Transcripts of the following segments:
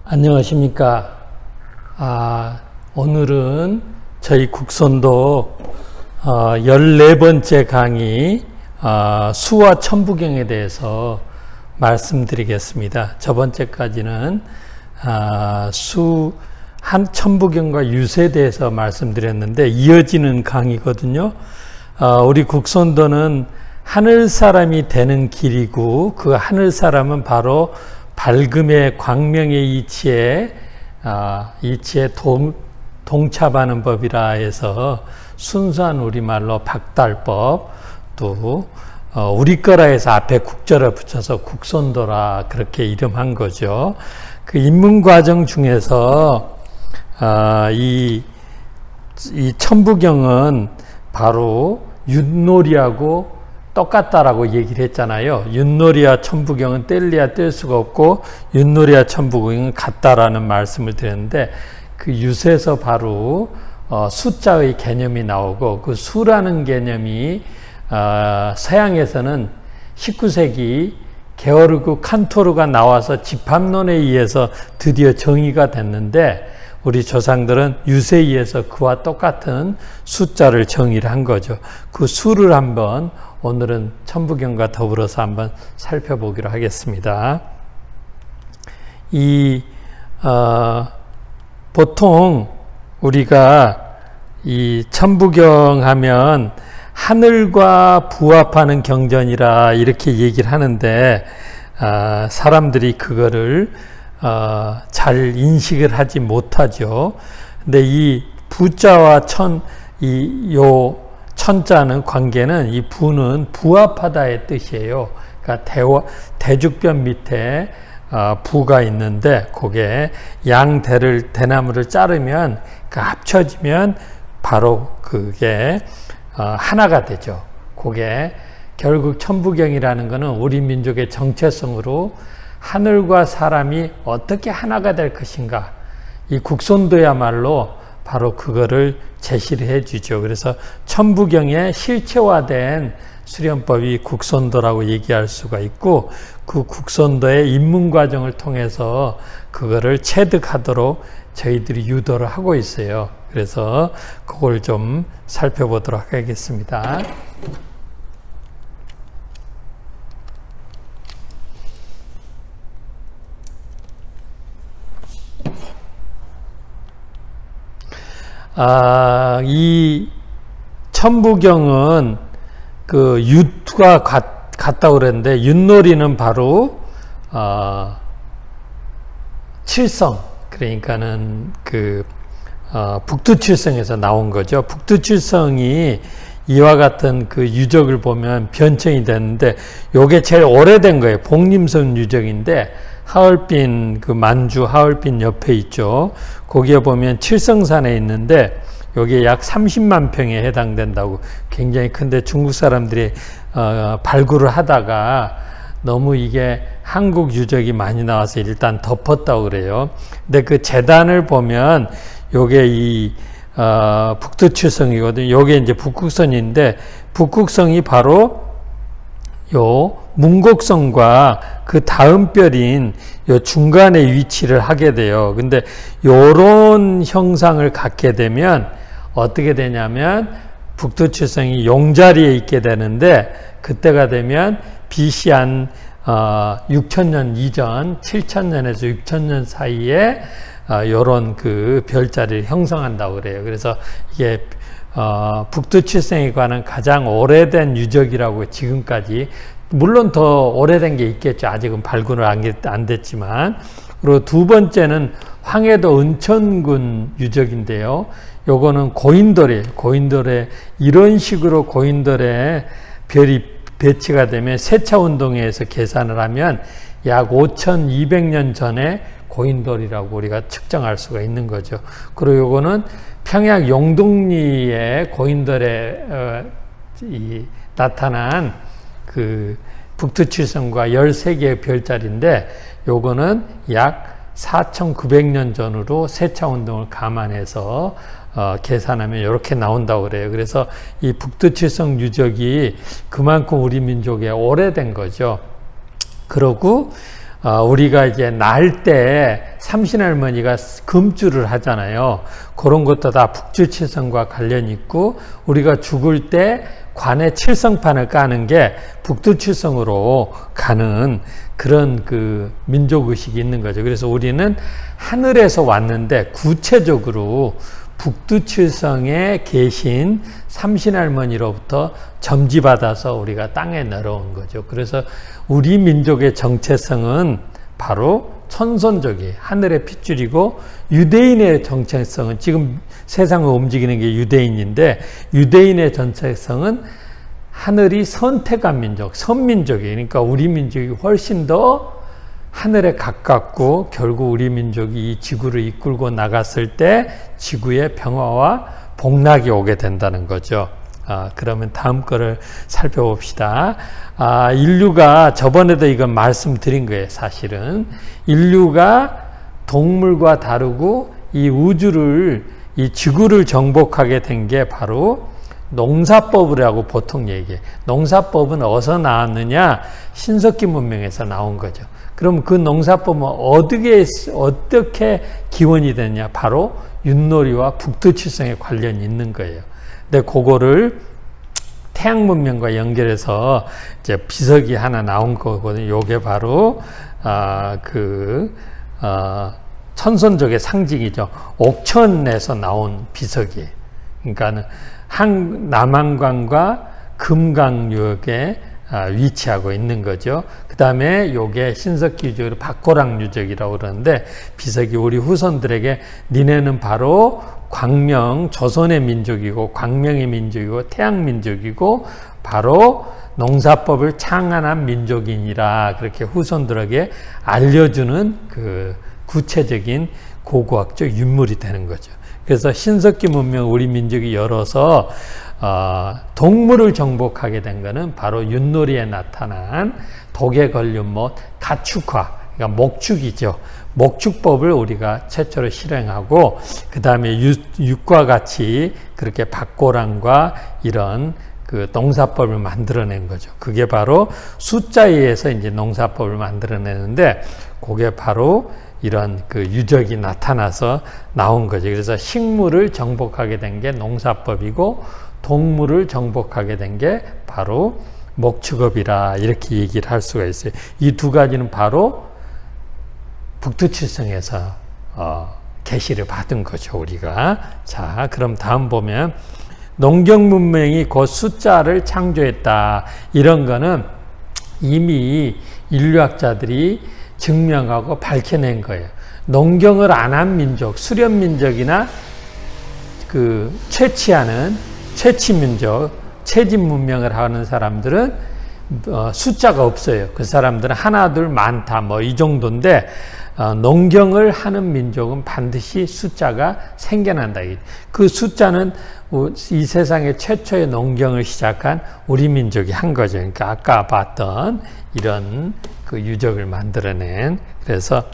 안녕하십니까. 오늘은 저희 국선도 14번째 강의 수와 천부경에 대해서 말씀드리겠습니다. 저번째까지는 천부경과 유세에 대해서 말씀드렸는데 이어지는 강의거든요. 우리 국선도는 하늘사람이 되는 길이고 그 하늘사람은 바로 밝음의 광명의 이치에 동참하는 법이라 해서 순수한 우리말로 박달법, 또 우리 거라 해서 앞에 국절을 붙여서 국선도라 그렇게 이름한 거죠. 그 입문 과정 중에서 이 천부경은 바로 윷놀이하고 똑같다라고 얘기를 했잖아요. 윷놀이와 천부경은 뗄래야 뗄 수가 없고 윷놀이와 천부경은 같다라는 말씀을 드렸는데 그 유세에서 바로 숫자의 개념이 나오고 그 수라는 개념이 서양에서는 19세기 게오르그 칸토르가 나와서 집합론에 의해서 드디어 정의가 됐는데 우리 조상들은 유세에 의해서 그와 똑같은 숫자를 정의를 한 거죠. 그 수를 한번 오늘은 천부경과 더불어서 한번 살펴보기로 하겠습니다. 보통 우리가 이 천부경 하면 하늘과 부합하는 경전이라 이렇게 얘기를 하는데 사람들이 그거를 잘 인식을 하지 못하죠. 근데 이 부자와 천자는 관계는 이 부는 부합하다의 뜻이에요. 그러니까 대죽변 밑에 부가 있는데 그게 대나무를 자르면 그 합쳐지면 바로 그게 하나가 되죠. 그게 결국 천부경이라는 것은 우리 민족의 정체성으로 하늘과 사람이 어떻게 하나가 될 것인가, 이 국선도야말로 바로 그거를 제시를 해주죠. 그래서 천부경의 실체화된 수련법이 국선도라고 얘기할 수가 있고 그 국선도의 입문 과정을 통해서 그거를 체득하도록 저희들이 유도를 하고 있어요. 그래서 그걸 좀 살펴보도록 하겠습니다. 이 천부경은 그 윷과 같다고 그랬는데 윷놀이는 바로 칠성, 그러니까는 북두칠성에서 나온 거죠. 북두칠성이 이와 같은 그 유적을 보면 변청이 됐는데 요게 제일 오래된 거예요. 복림성 유적인데 하얼빈 만주 하얼빈 옆에 있죠. 거기에 보면 칠성산에 있는데 여기에 약 30만 평에 해당된다고, 굉장히 큰데 중국 사람들이 발굴을 하다가 너무 이게 한국 유적이 많이 나와서 일단 덮었다고 그래요. 근데 그 재단을 보면 요게 북두칠성이거든요. 요게 이제 북극성인데 북극성이 바로 요 문곡성과 그 다음 별인 요 중간에 위치를 하게 돼요. 근데 요런 형상을 갖게 되면 어떻게 되냐면 북두칠성이 용자리에 있게 되는데 그때가 되면 BC 한 6,000년 이전 7,000년에서 6,000년 사이에 요런 그 별자리를 형성한다고 그래요. 그래서 이게 북두칠성에 관한 가장 오래된 유적이라고 지금까지, 물론 더 오래된 게 있겠죠. 아직은 발굴을 안 됐지만. 그리고 두 번째는 황해도 은천군 유적인데요. 요거는 고인돌이에요. 고인돌에 이런 식으로 고인돌에 별이 배치가 되면 세차운동에서 계산을 하면 약 5,200년 전에 고인돌이라고 우리가 측정할 수가 있는 거죠. 그리고 요거는 평양 용동리의 고인돌에 나타난 그 북두칠성과 13개의 별자리인데 요거는 약 4,900년 전으로 세차운동을 감안해서 계산하면 이렇게 나온다고 그래요. 그래서 이 북두칠성 유적이 그만큼 우리 민족에 오래된 거죠. 그러고 우리가 이제 날 때 삼신할머니가 금주를 하잖아요. 그런 것도 다 북두칠성과 관련이 있고, 우리가 죽을 때 관에 칠성판을 까는 게 북두칠성으로 가는 그런 그 민족의식이 있는 거죠. 그래서 우리는 하늘에서 왔는데 구체적으로 북두칠성에 계신 삼신할머니로부터 점지받아서 우리가 땅에 내려온 거죠. 그래서 우리 민족의 정체성은 바로 천선족이 하늘의 핏줄이고, 유대인의 정체성은 지금 세상을 움직이는 게 유대인인데, 유대인의 정체성은 하늘이 선택한 민족, 선민족이에요. 그러니까 우리 민족이 훨씬 더 하늘에 가깝고, 결국 우리 민족이 이 지구를 이끌고 나갔을 때 지구의 평화와 복락이 오게 된다는 거죠. 그러면 다음 거를 살펴봅시다. 인류가, 저번에도 이건 말씀드린 거예요. 사실은 인류가 동물과 다르고 이 우주를, 이 지구를 정복하게 된 게 바로 농사법이라고 보통 얘기해요. 농사법은 어디서 나왔느냐? 신석기 문명에서 나온 거죠. 그럼 그 농사법은 어떻게 기원이 됐냐? 바로 윷놀이와 북두칠성에 관련이 있는 거예요. 근데 그거를 태양 문명과 연결해서 이제 비석이 하나 나온 거거든요. 요게 바로 천선족의 상징이죠. 옥천에서 나온 비석이에요. 그러니까는 남한강과 금강유역에 위치하고 있는 거죠. 그 다음에 요게 신석기 유적으로 박고랑 유적이라고 그러는데, 비석이 우리 후손들에게 니네는 바로 광명, 조선의 민족이고 광명의 민족이고 태양 민족이고 바로 농사법을 창안한 민족이니라, 그렇게 후손들에게 알려주는 그 구체적인 고고학적 윤물이 되는 거죠. 그래서 신석기 문명 우리 민족이 열어서 동물을 정복하게 된 것은 바로 윷놀이에 나타난 독에 걸린 못, 가축화, 그러니까 목축이죠. 목축법을 우리가 최초로 실행하고, 그 다음에 윷과 같이 그렇게 박고랑과 이런 그 농사법을 만들어낸 거죠. 그게 바로 숫자에 의해서 이제 농사법을 만들어내는데, 그게 바로 이런 그 유적이 나타나서 나온 거죠. 그래서 식물을 정복하게 된 게 농사법이고, 동물을 정복하게 된 게 바로 목축업이라, 이렇게 얘기를 할 수가 있어요. 이 두 가지는 바로 북두칠성에서 계시를 받은 거죠, 우리가. 자, 그럼 다음 보면 농경 문명이 곧 숫자를 창조했다. 이런 거는 이미 인류학자들이 증명하고 밝혀낸 거예요. 농경을 안 한 민족, 수렵 민족이나 그 채취하는 채취 민족, 채집 문명을 하는 사람들은 숫자가 없어요. 그 사람들은 하나, 둘, 많다, 뭐 이 정도인데, 농경을 하는 민족은 반드시 숫자가 생겨난다. 그 숫자는 이 세상의 최초의 농경을 시작한 우리 민족이 한 거죠. 그러니까 아까 봤던 이런 그 유적을 만들어낸, 그래서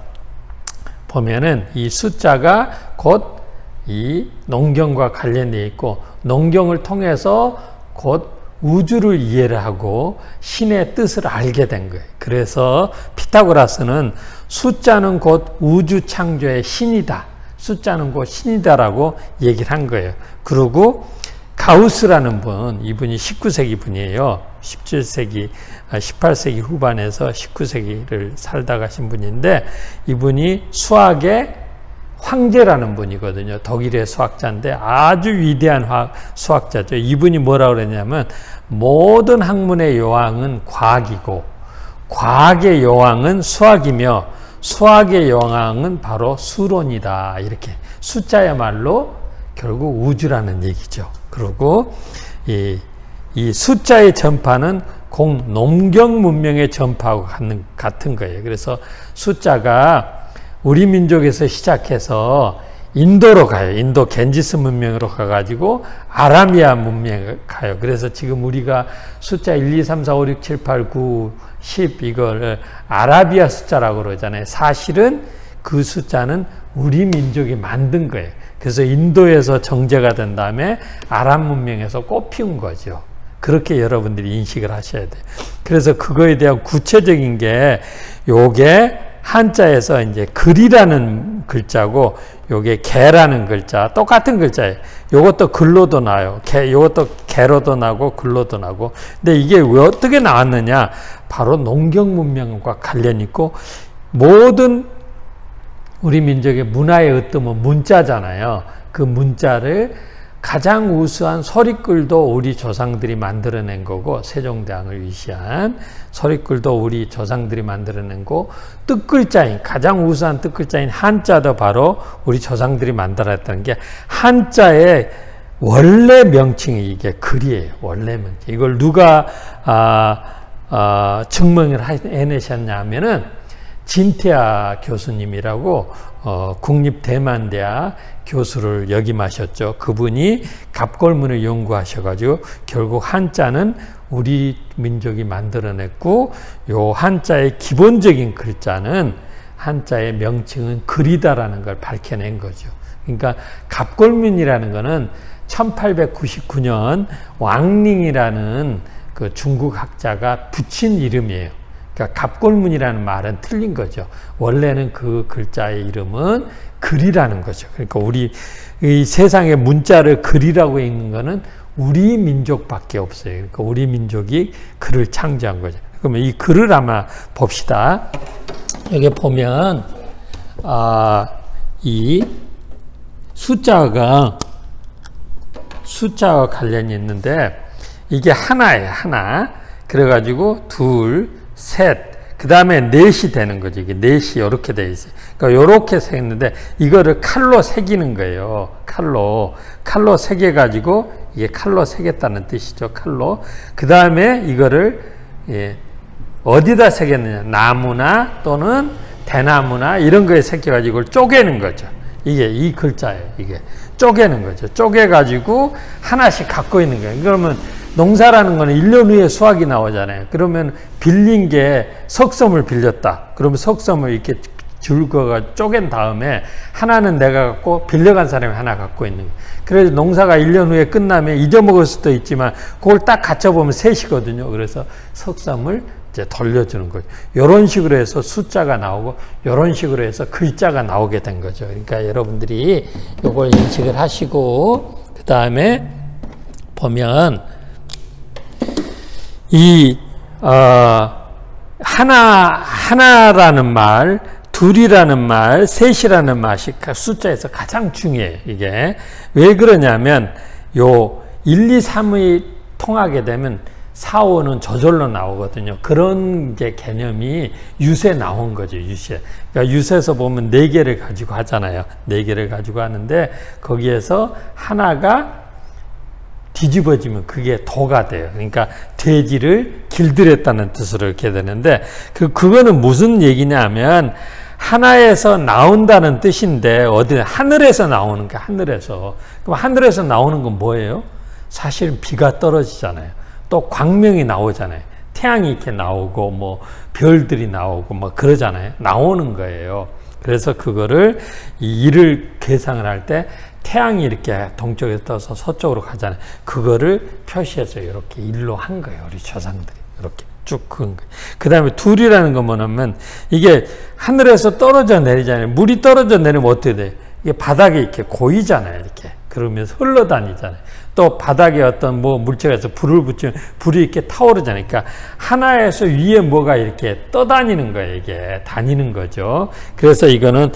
보면은 이 숫자가 곧 이 농경과 관련되어 있고, 농경을 통해서 곧 우주를 이해를 하고 신의 뜻을 알게 된 거예요. 그래서 피타고라스는 숫자는 곧 우주 창조의 신이다, 숫자는 곧 신이다라고 얘기를 한 거예요. 그리고 가우스라는 분, 이분이 19세기 분이에요. 17세기, 18세기 후반에서 19세기를 살다 가신 분인데, 이분이 수학의 황제라는 분이거든요. 독일의 수학자인데 아주 위대한 수학자죠. 이분이 뭐라고 그랬냐면, 모든 학문의 여왕은 과학이고 과학의 여왕은 수학이며 수학의 여왕은 바로 수론이다. 이렇게 숫자야말로 결국 우주라는 얘기죠. 그리고 이 숫자의 전파는 농경 문명의 전파하고 같은 거예요. 그래서 숫자가 우리 민족에서 시작해서 인도로 가요. 인도 겐지스 문명으로 가가지고 아라미아 문명에 가요. 그래서 지금 우리가 숫자 1, 2, 3, 4, 5, 6, 7, 8, 9, 10 이걸 아라비아 숫자라고 그러잖아요. 사실은 그 숫자는 우리 민족이 만든 거예요. 그래서 인도에서 정제가 된 다음에 아랍 문명에서 꽃피운 거죠. 그렇게 여러분들이 인식을 하셔야 돼요. 그래서 그거에 대한 구체적인 게 요게 한자에서 이제 글이라는 글자고 요게 개라는 글자 똑같은 글자예요. 요것도 글로도 나요. 요것도 개로도 나고 글로도 나고. 근데 이게 왜 어떻게 나왔느냐? 바로 농경 문명과 관련 있고 모든 우리 민족의 문화의 으뜸은 문자잖아요. 그 문자를 가장 우수한 서리글도 우리 조상들이 만들어낸 거고, 세종대왕을 위시한 서리글도 우리 조상들이 만들어낸 거고, 뜻글자인 가장 우수한 뜻글자인 한자도 바로 우리 조상들이 만들었다는 게 한자의 원래 명칭이 이게 글이에요. 원래 명칭. 이걸 누가 증명을 해내셨냐면은 진태하 교수님이라고 국립대만대학 교수를 역임하셨죠. 그분이 갑골문을 연구하셔가지고 결국 한자는 우리 민족이 만들어냈고, 요 한자의 기본적인 글자는 한자의 명칭은 글이다라는 걸 밝혀낸 거죠. 그러니까 갑골문이라는 거는 1899년 왕링이라는 그 중국 학자가 붙인 이름이에요. 그러니까 갑골문이라는 말은 틀린 거죠. 원래는 그 글자의 이름은 글이라는 거죠. 그러니까 우리 이 세상에 문자를 글이라고 읽는 거는 우리 민족밖에 없어요. 그러니까 우리 민족이 글을 창조한 거죠. 그러면 이 글을 아마 봅시다. 여기 보면 이 숫자가 관련이 있는데 이게 하나예요. 하나. 그래가지고 둘, 셋, 그 다음에 넷이 되는 거죠. 이게 넷이 이렇게 되어 있어요. 그러니까 이렇게 새겼는데 이거를 칼로 새기는 거예요. 칼로 새겨가지고 이게 칼로 새겼다는 뜻이죠. 칼로. 그 다음에 이거를 어디다 새겼느냐? 나무나 또는 대나무나 이런 거에 새겨가지고 이걸 쪼개는 거죠. 이게 이 글자예요. 이게 쪼개는 거죠. 쪼개가지고 하나씩 갖고 있는 거예요. 그러면 농사라는 거는 1년 후에 수확이 나오잖아요. 그러면 빌린 게 석섬을 빌렸다. 그러면 석섬을 이렇게 줄거가 쪼갠 다음에 하나는 내가 갖고 빌려간 사람이 하나 갖고 있는 거예요. 그래서 농사가 1년 후에 끝나면 잊어먹을 수도 있지만 그걸 딱 갖춰보면 셋이거든요. 그래서 석섬을 이제 돌려주는 거죠. 이런 식으로 해서 숫자가 나오고 이런 식으로 해서 글자가 나오게 된 거죠. 그러니까 여러분들이 이걸 인식을 하시고 그 다음에 보면 이 하나라는 말, 둘이라는 말, 셋이라는 맛이 숫자에서 가장 중요해요. 이게 왜 그러냐면 요 1, 2, 3이 통하게 되면 4, 5는 저절로 나오거든요. 그런 게 개념이 유세 나온 거죠. 유세. 그러니까 유세에서 보면 4개를 가지고 하잖아요. 4개를 가지고 하는데 거기에서 하나가 뒤집어지면 그게 도가 돼요. 그러니까 돼지를 길들였다는 뜻으로 이렇게 되는데 그거는 무슨 얘기냐면 하나에서 나온다는 뜻인데 어디 하늘에서 나오는 게 하늘에서. 그럼 하늘에서 나오는 건 뭐예요? 사실은 비가 떨어지잖아요. 또 광명이 나오잖아요. 태양이 이렇게 나오고 뭐 별들이 나오고 뭐 그러잖아요. 나오는 거예요. 그래서 그거를 이 일을 계산을 할 때 태양이 이렇게 동쪽에서 떠서 서쪽으로 가잖아요. 그거를 표시해서 이렇게 일로 한 거예요. 우리 조상들이. 이렇게 쭉 그은 거예요. 그 다음에 둘이라는 건 뭐냐면 이게 하늘에서 떨어져 내리잖아요. 물이 떨어져 내리면 어떻게 돼요? 이게 바닥에 이렇게 고이잖아요. 이렇게. 그러면서 흘러다니잖아요. 또 바닥에 어떤 뭐 물체가 있어 불을 붙이면 불이 이렇게 타오르잖아요. 그러니까 하나에서 위에 뭐가 이렇게 떠다니는 거예요. 이게 다니는 거죠. 그래서 이거는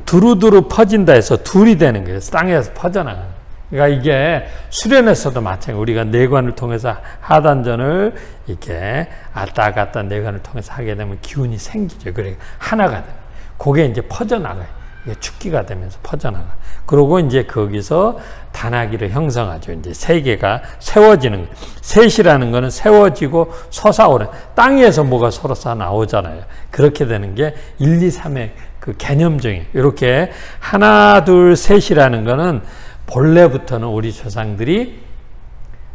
두루두루 퍼진다 해서 둘이 되는 거예요. 땅에서 퍼져나가는 거예요. 그러니까 이게 수련에서도 마찬가지로 우리가 내관을 통해서 하단전을 이렇게 왔다 갔다 내관을 통해서 하게 되면 기운이 생기죠. 그래 하나가 돼요. 그게 이제 퍼져나가요. 이게 축기가 되면서 퍼져나가. 그러고 이제 거기서 단아기를 형성하죠. 이제 세계가 세워지는 거예요. 셋이라는 거는 세워지고 솟아오르는 땅에서 뭐가 솟아 나오잖아요. 그렇게 되는 게 1, 2, 3의 그 개념적인 이렇게 하나, 둘, 셋이라는 거는 본래부터는 우리 조상들이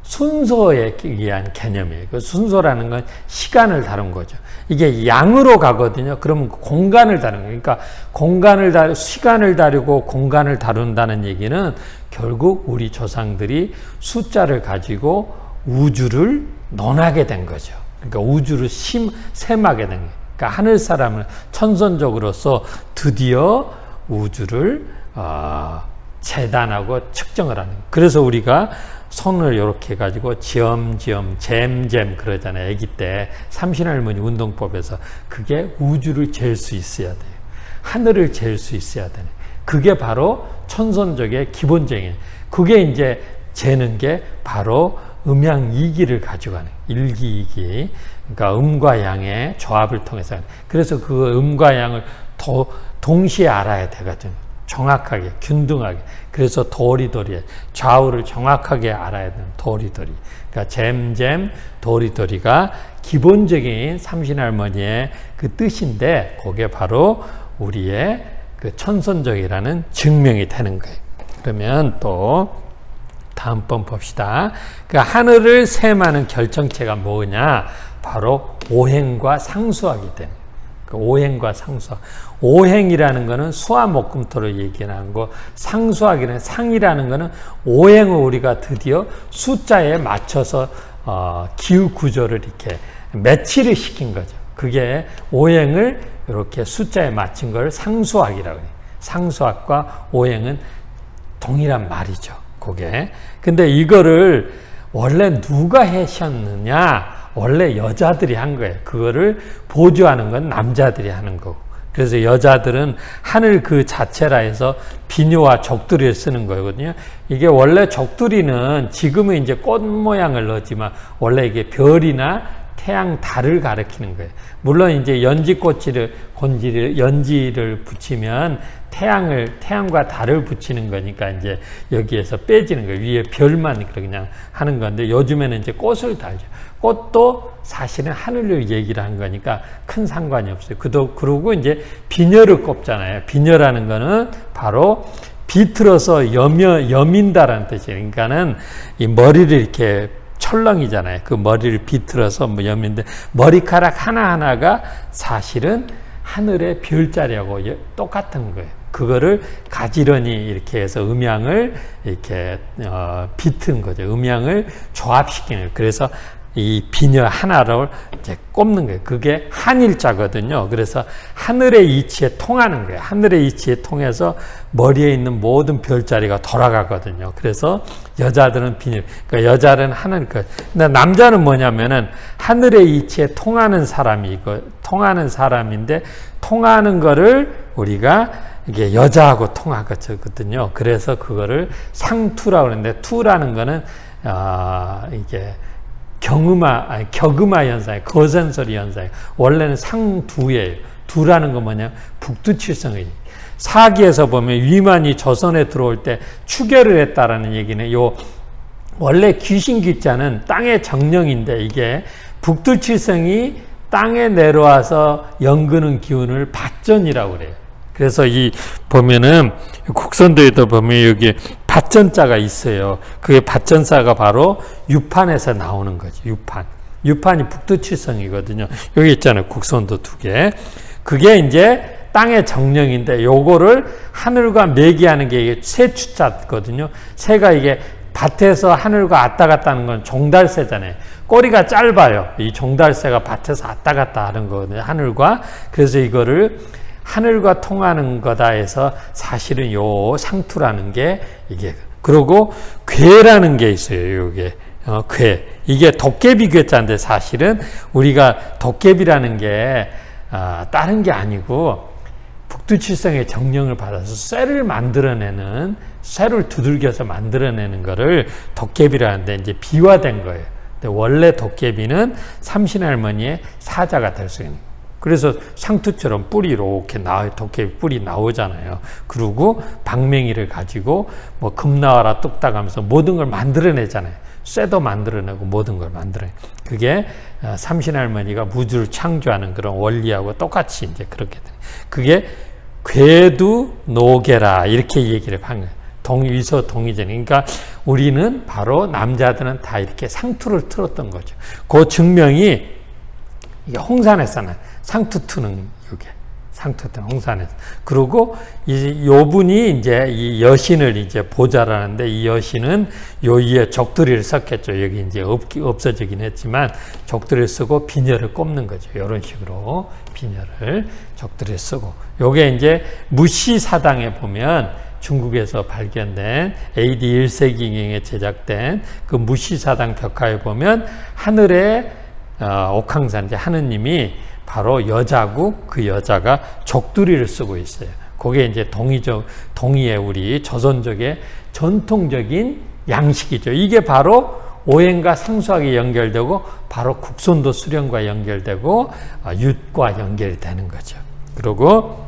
순서에 의한 개념이에요. 그 순서라는 건 시간을 다룬 거죠. 이게 양으로 가거든요. 그러면 공간을 다루는 거예요. 그러니까 시간을 다루고 공간을 다룬다는 얘기는 결국 우리 조상들이 숫자를 가지고 우주를 논하게 된 거죠. 그러니까 우주를 셈하게 된 거예요. 그러니까 하늘 사람은 천선적으로서 드디어 우주를 재단하고 측정을 하는. 그래서 우리가 손을 이렇게 해가지고 지엄지엄 잼잼 그러잖아요. 아기 때 삼신할머니 운동법에서 그게 우주를 잴 수 있어야 돼요. 하늘을 잴 수 있어야 되네. 그게 바로 천선적의 기본적인. 그게 이제 재는 게 바로 음양이기를 가져가는 일기이기. 그러니까 음과 양의 조합을 통해서. 그래서 그 음과 양을 동시에 알아야 되거든요. 정확하게, 균등하게. 그래서 도리도리, 좌우를 정확하게 알아야 되는 도리도리. 그러니까 잼잼, 도리도리가 기본적인 삼신할머니의 그 뜻인데, 그게 바로 우리의 그 천선적이라는 증명이 되는 거예요. 그러면 또 다음 번 봅시다. 그 하늘을 셈하는 결정체가 뭐냐? 바로 오행과 상수하기 때문에. 그 오행과 상수학. 오행이라는 거는 수화 목금토를 얘기하는 거, 상수학이라는 상이라는 거는 오행을 우리가 드디어 숫자에 맞춰서 기후 구조를 이렇게 매치를 시킨 거죠. 그게 오행을 이렇게 숫자에 맞춘 걸 상수학이라고 해요. 상수학과 오행은 동일한 말이죠. 그게. 근데 이거를 원래 누가 하셨느냐? 원래 여자들이 한 거예요. 그거를 보조하는 건 남자들이 하는 거고. 그래서 여자들은 하늘 그 자체라 해서 비녀와 적두리를 쓰는 거거든요. 이게 원래 적두리는 지금은 이제 꽃 모양을 넣었지만 원래 이게 별이나 태양, 달을 가리키는 거예요. 물론 이제 연지꽃을, 연지를 붙이면 태양과 달을 붙이는 거니까 이제 여기에서 빼지는 거예요. 위에 별만 그냥 하는 건데 요즘에는 이제 꽃을 달죠. 꽃도 사실은 하늘을 얘기를 한 거니까 큰 상관이 없어요. 그러고 이제 비녀를 꼽잖아요. 비녀라는 거는 바로 비틀어서 여민다라는 뜻이에요. 그러니까는 이 머리를 이렇게 철렁이잖아요. 그 머리를 비틀어서 여민데 머리카락 하나하나가 사실은 하늘의 별자리하고 똑같은 거예요. 그거를 가지런히 이렇게 해서 음양을 이렇게 비튼 거죠. 음양을 조합시키는 거예요. 그래서 이 비녀 하나를 이제 꼽는 거예요. 그게 한일자거든요. 그래서 하늘의 이치에 통하는 거예요. 하늘의 이치에 통해서 머리에 있는 모든 별자리가 돌아가거든요. 그래서 여자들은 비녀, 그러니까 여자는 하늘 것. 근데 남자는 뭐냐면은 하늘의 이치에 통하는 통하는 사람인데 통하는 거를 우리가 이게 여자하고 통하거든요. 그래서 그거를 상투라고 그러는데 투라는 거는 이게 격음화 현상이에요. 거센소리 현상이에요. 원래는 상두예요. 두라는 건 뭐냐? 북두칠성이에요. 사기에서 보면 위만이 조선에 들어올 때 추결을 했다라는 얘기는 원래 귀신귀자는 땅의 정령인데 이게 북두칠성이 땅에 내려와서 연그는 기운을 밭전이라고 그래요. 그래서 보면은 국선도에도 보면 여기 밭전자가 있어요. 그게 밭전자가 바로 유판에서 나오는 거죠. 유판이 북두칠성이거든요. 여기 있잖아요. 국선도 2개. 그게 이제 땅의 정령인데 요거를 하늘과 매기하는 게 이게 새추자거든요. 새가 이게 밭에서 하늘과 왔다 갔다 하는 건 종달새잖아요. 꼬리가 짧아요. 이 종달새가 밭에서 왔다 갔다 하는 거거든요. 하늘과. 그래서 이거를 하늘과 통하는 거다 해서 사실은 요 상투라는 게 이게. 그리고 괴라는 게 있어요. 요게. 괴. 이게 도깨비 괴자인데 사실은 우리가 도깨비라는 게 다른 게 아니고 북두칠성의 정령을 받아서 쇠를 만들어내는, 쇠를 두들겨서 만들어내는 거를 도깨비라는데 이제 비화된 거예요. 근데 원래 도깨비는 삼신할머니의 사자가 될 수 있는 거예요. 그래서 상투처럼 뿔이 이렇게 도깨비 뿔이 나오잖아요. 그리고 방맹이를 가지고 뭐 금 나와라 뚝딱 하면서 모든 걸 만들어내잖아요. 쇠도 만들어내고 모든 걸 만들어내고. 그게 삼신할머니가 우주를 창조하는 그런 원리하고 똑같이 이제 그렇게 돼요. 그게 궤두 노계라 이렇게 얘기를 한 거예요. 동위서 동의전. 그러니까 우리는 바로 남자들은 다 이렇게 상투를 틀었던 거죠. 그 증명이 홍산에서는 상투 트는 이게 상토된 홍산에서. 그리고 요 분이 이제 이 여신을 이제 보좌라는데, 이 여신은 요 위에 적두리를 썼겠죠. 여기 이제 없어지긴 했지만 적두리를 쓰고 비녀를 꼽는 거죠. 이런 식으로 비녀를 적두리를 쓰고. 요게 이제 무시사당에 보면 중국에서 발견된 AD 1세기경에 제작된 그 무시사당 벽화에 보면 하늘에 옥황산, 이제 하느님이 바로 여자고 그 여자가 적두리를 쓰고 있어요. 그게 이제 동이의 우리 조선족의 전통적인 양식이죠. 이게 바로 오행과 상수학이 연결되고 바로 국선도 수령과 연결되고 윷과 연결이 되는 거죠. 그리고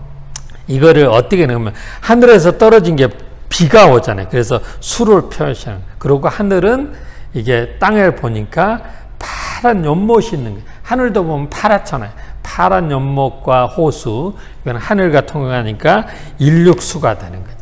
이거를 어떻게 넣으면 하늘에서 떨어진 게 비가 오잖아요. 그래서 수를 표시하는 거예요. 그리고 하늘은 이게 땅을 보니까 파란 연못이 있는 거예요. 하늘도 보면 파랗잖아요. 파란 연못과 호수, 이건 하늘과 통하니까 일육수가 되는 거죠.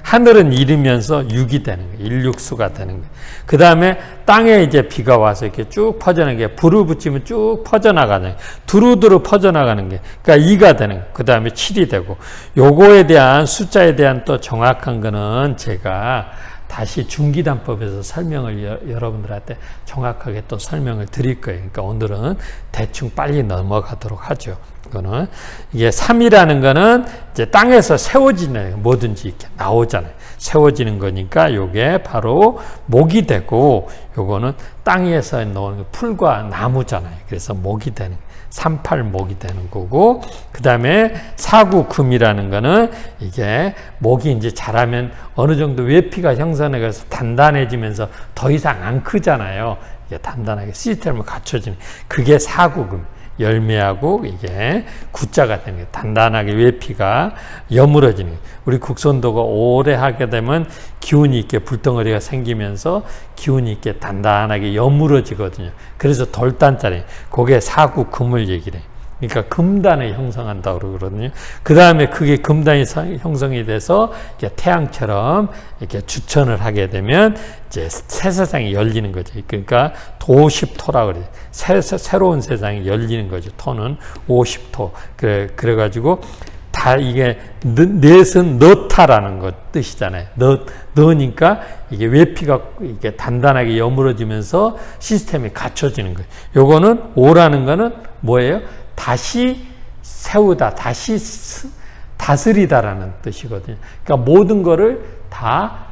하늘은 이르면서 육이 되는 거예요. 일육수가 되는 거예요. 그 다음에 땅에 이제 비가 와서 이렇게 쭉 퍼져나가는 게, 불을 붙이면 쭉 퍼져나가는, 두루두루 퍼져나가는 게, 그러니까 2가 되는 거예요. 그 다음에 7이 되고, 요거에 대한 숫자에 대한 또 정확한 거는 제가 다시 중기단법에서 설명을 여러분들한테 정확하게 또 설명을 드릴 거예요. 그러니까 오늘은 대충 빨리 넘어가도록 하죠. 이거는 이게 3이라는 거는 이제 땅에서 세워지는 뭐든지 이렇게 나오잖아요. 세워지는 거니까 요게 바로 목이 되고, 요거는 땅에서 나오는 풀과 나무잖아요. 그래서 목이 되는 거예요. 38목이 되는 거고, 그 다음에 49금이라는 거는 이게 목이 이제 자라면 어느 정도 외피가 형성해서 단단해지면서 더 이상 안 크잖아요. 이게 단단하게 시스템을 갖춰지는, 그게 49금. 열매하고 이게 구자가 되는 거예요. 단단하게 외피가 여물어지는 거예요. 우리 국선도가 오래 하게 되면 기운이 있게 불덩어리가 생기면서 기운이 있게 단단하게 여물어지거든요. 그래서 돌단자리, 그게 사구금을 얘기를 해요. 그러니까 금단을 형성한다고 그러거든요. 그 다음에 그게 금단이 형성이 돼서 이렇게 태양처럼 이렇게 주천을 하게 되면 이제 새 세상이 열리는 거죠. 그러니까 도십토라고 그래요. 새로운 세상이 열리는 거죠. 토는 50토. 그래가지고 다 이게 넷은 넣다라는 것 뜻이잖아요. 넣으니까 이게 외피가 이게 단단하게 여물어지면서 시스템이 갖춰지는 거예요. 요거는 5라는 거는 뭐예요? 다시 세우다, 다시 다스리다라는 뜻이거든요. 그러니까 모든 거를 다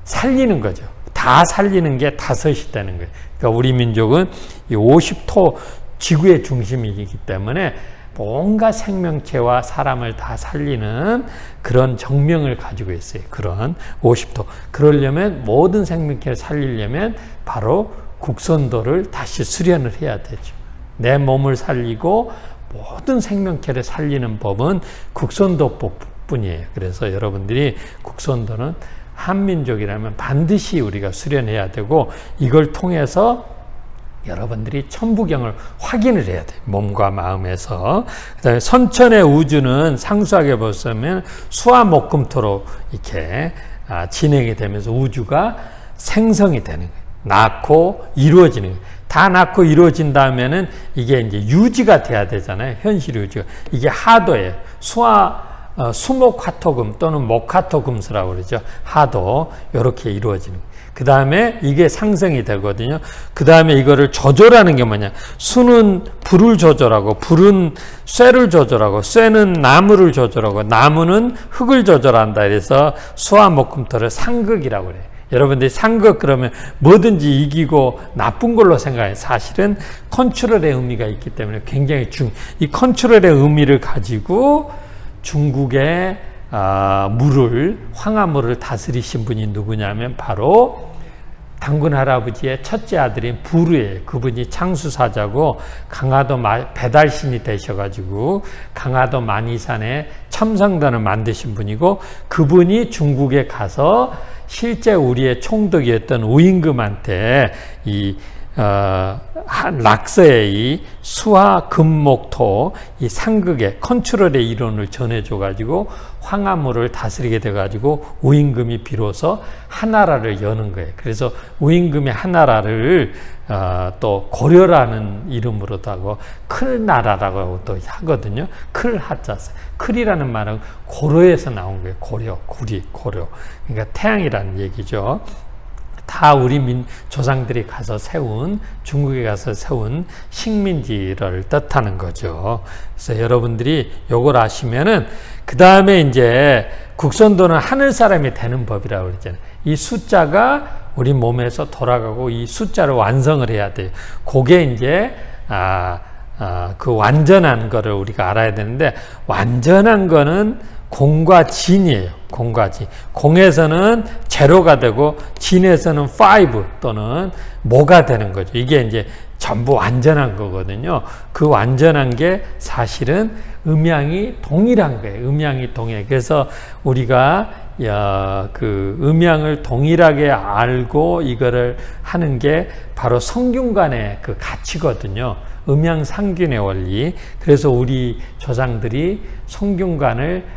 살리는 거죠. 다 살리는 게 다섯이 되는 거예요. 그러니까 우리 민족은 이 50토 지구의 중심이기 때문에 뭔가 생명체와 사람을 다 살리는 그런 정명을 가지고 있어요. 그런 50토. 그러려면 모든 생명체를 살리려면 바로 국선도를 다시 수련을 해야 되죠. 내 몸을 살리고 모든 생명체를 살리는 법은 국선도법뿐이에요. 그래서 여러분들이 국선도는 한민족이라면 반드시 우리가 수련해야 되고, 이걸 통해서 여러분들이 천부경을 확인을 해야 돼요. 몸과 마음에서. 그 다음에 선천의 우주는 상수하게 보시면 수화목금토로 이렇게 진행이 되면서 우주가 생성이 되는 거예요. 낳고 이루어지는 거예요. 다 낳고 이루어진 다음에는 이게 이제 유지가 돼야 되잖아요. 현실 유지가. 이게 하도예요. 수목화토금 또는 목화토금수라고 그러죠. 하도. 이렇게 이루어지는 거예요. 그 다음에 이게 상승이 되거든요. 그 다음에 이거를 조절하는 게 뭐냐. 수는 불을 조절하고, 불은 쇠를 조절하고, 쇠는 나무를 조절하고, 나무는 흙을 조절한다. 그래서 수화목금토를 상극이라고 그래요. 여러분들이 상극 그러면 뭐든지 이기고 나쁜 걸로 생각해요. 사실은 컨트롤의 의미가 있기 때문에 굉장히 이 컨트롤의 의미를 가지고 중국의 황하물을 다스리신 분이 누구냐면 바로 당군 할아버지의 첫째 아들인 부르예요. 그분이 창수사자고 강화도 배달신이 되셔가지고 강화도 만이산에 첨성단을 만드신 분이고, 그분이 중국에 가서 실제 우리의 총독이었던 우임금한테 이 락서의 이 수화 금목토 이 상극의 컨트롤의 이론을 전해줘가지고 황하무를 다스리게 돼가지고 우임금이 비로소 하나라를 여는 거예요. 그래서 우임금이 하나라를 또 고려라는 이름으로도 하고 클나라라고 또 하거든요. 클하자스. 클이라는 말은 고려에서 나온 거예요. 고려, 구리, 고려. 그러니까 태양이라는 얘기죠. 다 우리 조상들이 가서 세운, 중국에 가서 세운 식민지를 뜻하는 거죠. 그래서 여러분들이 요걸 아시면은, 그 다음에 이제 국선도는 하늘 사람이 되는 법이라고 그랬잖아요. 이 숫자가 우리 몸에서 돌아가고 이 숫자를 완성을 해야 돼요. 그게 이제, 그 완전한 거를 우리가 알아야 되는데, 완전한 거는 공과 진이에요. 공과 진. 공에서는 제로가 되고 진에서는 5 또는 뭐가 되는 거죠. 이게 이제 전부 완전한 거거든요. 그 완전한 게 사실은 음양이 동일한 거예요. 음양이 동일. 그래서 우리가 그 음양을 동일하게 알고 이거를 하는 게 바로 성균관의 그 가치거든요. 음양상균의 원리. 그래서 우리 조상들이 성균관을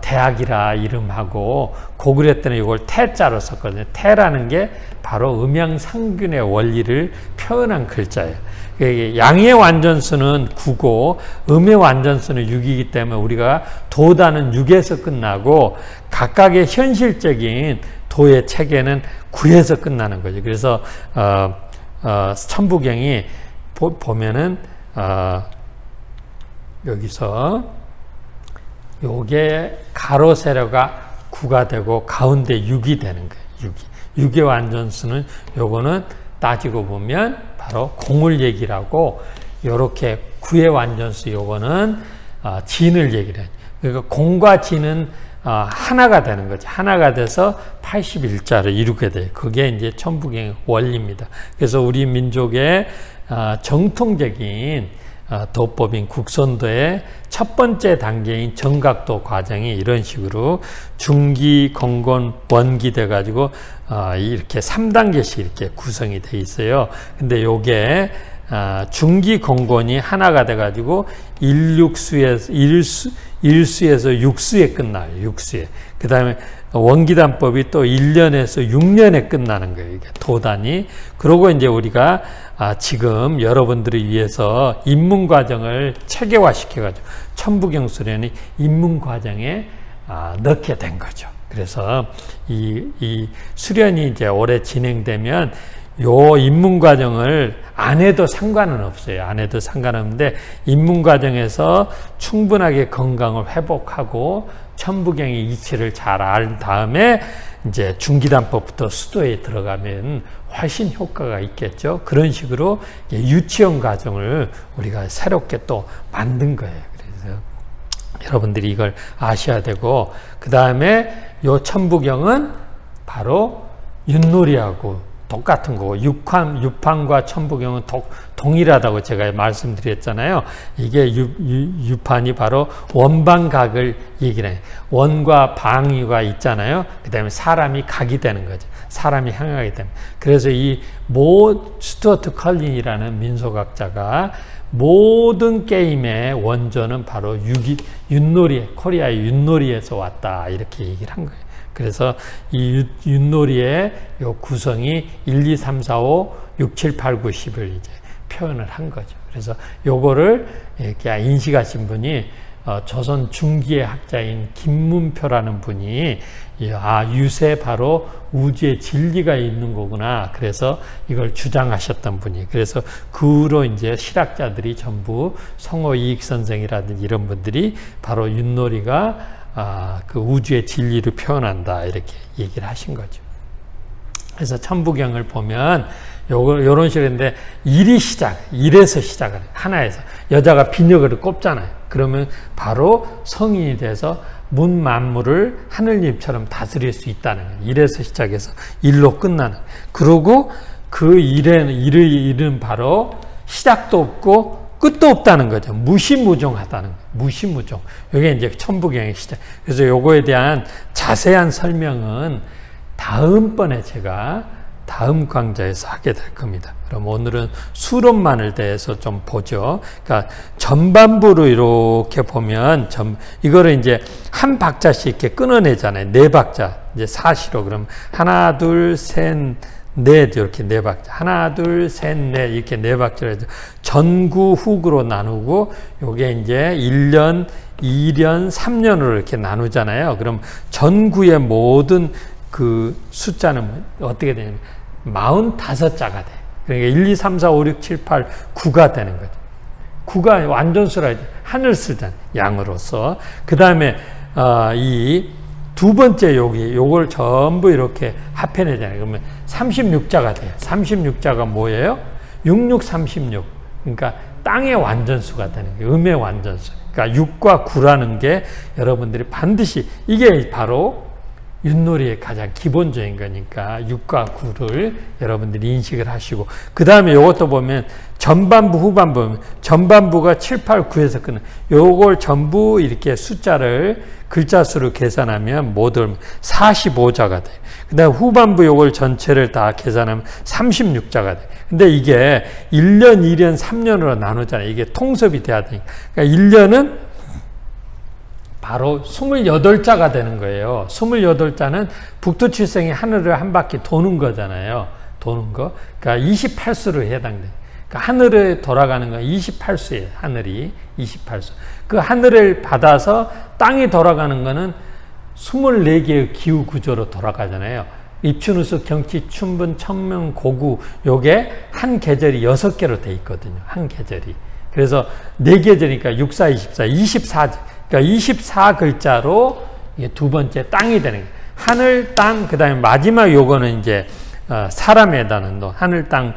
대학이라 이름하고 고구려 때는 이걸 태자로 썼거든요. 태라는 게 바로 음양상균의 원리를 표현한 글자예요. 양의 완전수는 9고 음의 완전수는 6이기 때문에 우리가 도다는 6에서 끝나고 각각의 현실적인 도의 체계는 9에서 끝나는 거죠. 그래서 천부경이 보면은 여기서 요게 가로 세로가 9가 되고 가운데 6이 되는 거예요. 6의 완전수는 요거는 따지고 보면 바로 공을 얘기라고, 요렇게 9의 완전수 요거는 진을 얘기를 해요. 그러니까 공과 진은 하나가 되는 거죠. 하나가 돼서 81자를 이루게 돼요. 그게 이제 천부경의 원리입니다. 그래서 우리 민족의 정통적인 도법인 국선도의 첫 번째 단계인 정각도 과정이 이런 식으로 중기, 건곤, 원기 돼가지고 이렇게 3단계씩 이렇게 구성이 돼 있어요. 근데 요게 중기, 건곤이 하나가 돼가지고 1수에서 6수에 끝나요. 6수에. 그 다음에 원기단법이 또 1년에서 6년에 끝나는 거예요. 이게 도단이. 그러고 이제 우리가 지금 여러분들을 위해서 입문과정을 체계화시켜가지고 천부경 수련이 입문과정에 넣게 된 거죠. 그래서 이 수련이 이제 오래 진행되면 요 입문과정을 안 해도 상관은 없어요. 안 해도 상관없는데 입문과정에서 충분하게 건강을 회복하고 천부경의 이치를 잘 알 다음에 이제 중기단법부터 수도에 들어가면 훨씬 효과가 있겠죠. 그런 식으로 유치원 과정을 우리가 새롭게 또 만든 거예요. 그래서 여러분들이 이걸 아셔야 되고, 그 다음에 요 천부경은 바로 윷놀이하고 똑같은 거고, 유판과 천부경은 동일하다고 제가 말씀드렸잖아요. 이게 유판이 바로 원방각을 얘기를 해요. 원과 방위가 있잖아요. 그 다음에 사람이 각이 되는 거죠. 사람이 향하게 됩니다. 그래서 이 스튜어트 컬린이라는 민속학자가 모든 게임의 원조는 바로 윷놀이, 코리아의 윷놀이에서 왔다, 이렇게 얘기를 한 거예요. 그래서 이 윷놀이의 요 구성이 1, 2, 3, 4, 5, 6, 7, 8, 9, 10을 이제 표현을 한 거죠. 그래서 요거를 이렇게 인식하신 분이 조선 중기의 학자인 김문표라는 분이 유세 바로 우주의 진리가 있는 거구나. 그래서 이걸 주장하셨던 분이. 그래서 그 후로 이제 실학자들이 전부 성호 이익 선생이라든지 이런 분들이 바로 윷놀이가 그 우주의 진리를 표현한다, 이렇게 얘기를 하신 거죠. 그래서 천부경을 보면 요런 식인데 일에서 시작을 해요. 하나에서 여자가 비녀를 꼽잖아요. 그러면 바로 성인이 돼서 문 만물을 하늘님처럼 다스릴 수 있다는 거예요. 일에서 시작해서 일로 끝나는. 그리고 그 일은 바로 시작도 없고 끝도 없다는 거죠. 무시무종하다는 거예요. 무시무종. 이게 이제 천부경의 시작. 그래서 요거에 대한 자세한 설명은 다음번에 제가 다음 강좌에서 하게 될 겁니다. 그럼 오늘은 수론만을 대해서 좀 보죠. 그러니까 전반부로 이렇게 보면 이거를 이제 한 박자씩 이렇게 끊어내잖아요. 네 박자. 이제 사시로 그럼 하나, 둘, 셋, 넷 이렇게 네 박자. 하나, 둘, 셋, 넷 이렇게 네 박자로 해서 전구, 훅으로 나누고 요게 이제 1년, 2년, 3년으로 이렇게 나누잖아요. 그럼 전구의 모든 그 숫자는 어떻게 되냐면 45자가 돼. 그러니까 1, 2, 3, 4, 5, 6, 7, 8, 9가 되는 거죠. 9가 완전수라 하늘 쓰잖아. 양으로서. 그 다음에 이 두 번째 요걸 전부 이렇게 합해내잖아요. 그러면 36자가 돼요. 36자가 뭐예요? 66, 36. 그러니까 땅의 완전수가 되는 거예요. 음의 완전수. 그러니까 6과 9라는 게 여러분들이 반드시 이게 바로 윷놀이의 가장 기본적인 거니까 6과 9를 여러분들이 인식을 하시고 그 다음에 이것도 보면 전반부 후반부 보면 전반부가 7, 8, 9에서 끝나 요걸 전부 이렇게 숫자를 글자 수로 계산하면 모두 45자가 돼. 그 다음에 후반부 요걸 전체를 다 계산하면 36자가 돼. 근데 이게 1년, 2년, 3년으로 나누잖아요. 이게 통섭이 돼야 되니까. 그러니까 1년은 바로 28자가 되는 거예요. 28자는 북두칠성이 하늘을 한 바퀴 도는 거잖아요. 도는 거. 그러니까 28수로 해당돼. 그러니까 하늘을 돌아가는 건 28수예요. 하늘이 28수. 그 하늘을 받아서 땅이 돌아가는 거는 24개의 기후 구조로 돌아가잖아요. 입춘우수, 경치, 춘분, 천명, 고구 요게 한 계절이 6개로 돼 있거든요. 한 계절이. 그래서 4계절이니까 6, 4, 24, 24. 그러니까 24글자로 이게 두 번째 땅이 되는 거예요. 하늘, 땅, 그 다음에 마지막 요거는 이제 사람에다는 또 하늘, 땅,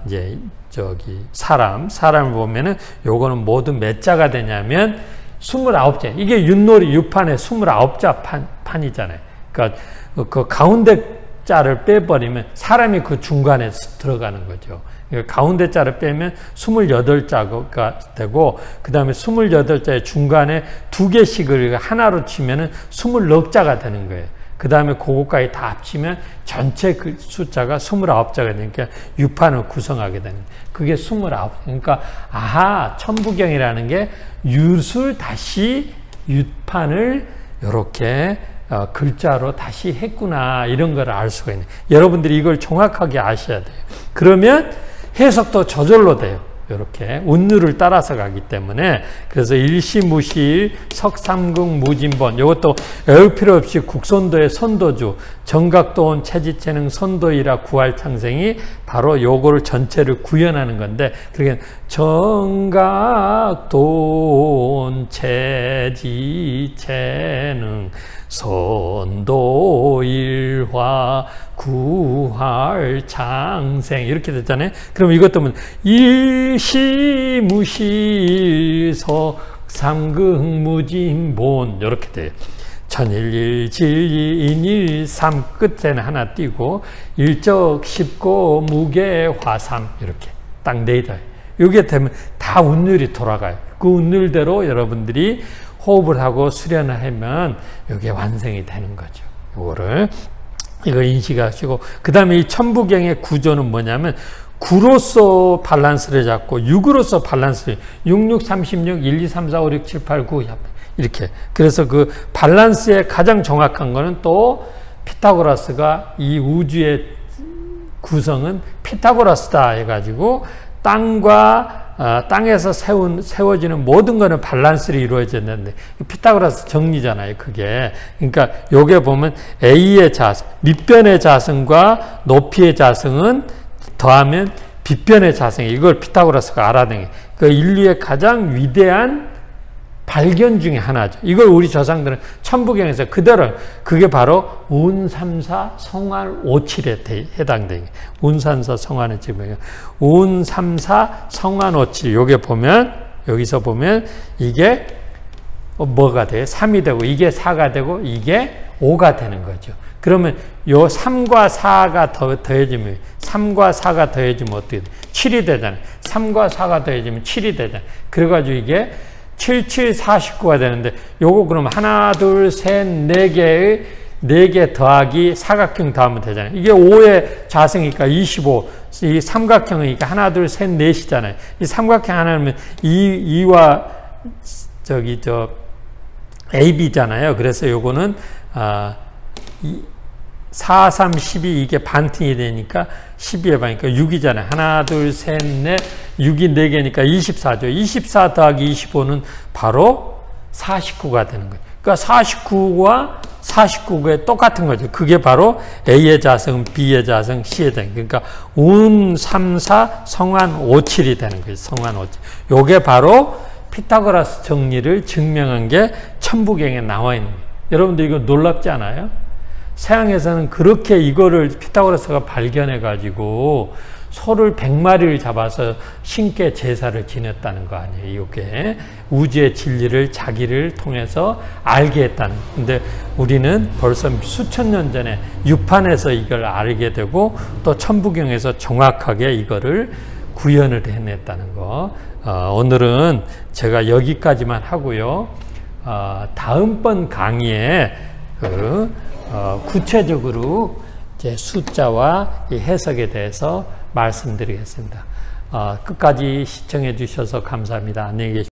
이제 사람을 보면은 요거는 모두 몇 자가 되냐면 29자. 이게 윷놀이 6판에 29자 판이잖아요. 그러니까 그 가운데 자를 빼버리면 사람이 그 중간에 들어가는 거죠. 그러니까 가운데 자를 빼면 28자가 되고 그 다음에 28자의 중간에 2개씩을 하나로 치면은 24자가 되는 거예요. 그 다음에 그거까지 다 합치면 전체 그 숫자가 29자가 되니까 6판을 구성하게 되는 거예요. 그게 29. 그러니까 천부경이라는 게 윷을 다시 6판을 이렇게 글자로 다시 했구나 이런 걸 알 수가 있는. 여러분들이 이걸 정확하게 아셔야 돼요. 그러면 해석도 저절로 돼요. 이렇게 운율을 따라서 가기 때문에 그래서 일시무시일 석삼궁 무진본 이것도 외울 필요 없이 국선도의 선도주 정각도원 체지체능 선도이라 구할창생이 바로 요거를 전체를 구현하는 건데 그러니까 정각도원 체지체능 선도일화 구할창생 이렇게 됐잖아요. 그럼 이것도 일시무시일석 삼극무진본 이렇게 돼요. 천일일 진리 인일 삼 끝에는 하나 띄고 일적 십고 무게 화삼 이렇게 딱 네다. 이게 되면 다 운율이 돌아가요. 그 운율대로 여러분들이 호흡을 하고 수련을 하면 이게 완성이 되는 거죠. 이걸 인식하시고 그 다음에 이 천부경의 구조는 뭐냐면 9로서 밸런스를 잡고 6으로서 밸런스를 6, 6, 36, 1, 2, 3, 4, 5, 6, 7, 8, 9 이렇게 그래서 그 밸런스의 가장 정확한 거는 또 피타고라스가 이 우주의 구성은 피타고라스다 해가지고 땅에서 세워지는 모든 거는 밸런스로 이루어졌는데 피타고라스 정리잖아요. 그게 그러니까 요게 보면 A의 자승, 밑변의 자승과 높이의 자승은 더하면 빗변의 자승 이걸 피타고라스가 알아낸 그 인류의 가장 위대한 발견 중에 하나죠. 이걸 우리 조상들은 천부경에서 그대로 그게 바로 운삼사 성환 오칠에 해당되는 운삼사 성환 오칠 운삼사 성환 오칠 요게 보면 여기서 보면 이게 뭐가 돼요? 3이 되고 이게 4가 되고 이게 5가 되는 거죠. 그러면 요 3과 4가 더해지면 3과 4가 더해지면 어떻게 돼? 7이 되잖아요. 3과 4가 더해지면 7이 되잖아요. 그래가지고 이게 7, 7, 49가 되는데 요거 그럼 하나, 둘, 셋, 네 개의 4개 더하기 사각형 더하면 되잖아요. 이게 5의 자승이니까 25, 이 삼각형이니까 하나, 둘, 셋, 넷이잖아요. 이 삼각형 하나면 2와 AB잖아요. 그래서 요거는 4, 3, 12 이게 반팅이 되니까 12에 반이니까 6이잖아요. 하나, 둘, 셋, 넷, 6이 4개니까 24죠. 24 더하기 25는 바로 49가 되는 거예요. 그러니까 49와 49가 똑같은 거죠. 그게 바로 A의 자승, B의 자승, C의 자승. 그러니까 운 3, 4, 성한 5, 7이 되는 거예요. 성한 5, 7. 요게 바로 피타고라스 정리를 증명한 게 천부경에 나와 있는 거예요. 여러분들 이거 놀랍지 않아요? 서양에서는 그렇게 이거를 피타고라스가 발견해 가지고 소를 100마리를 잡아서 신께 제사를 지냈다는 거 아니에요. 이게 우주의 진리를 자기를 통해서 알게 했다는. 근데 우리는 벌써 수천 년 전에 유판에서 이걸 알게 되고 또 천부경에서 정확하게 이거를 구현을 해냈다는 거. 오늘은 제가 여기까지만 하고요. 다음번 강의에 구체적으로 이제 숫자와 이 해석에 대해서 말씀드리겠습니다. 끝까지 시청해 주셔서 감사합니다. 안녕히 계십시오.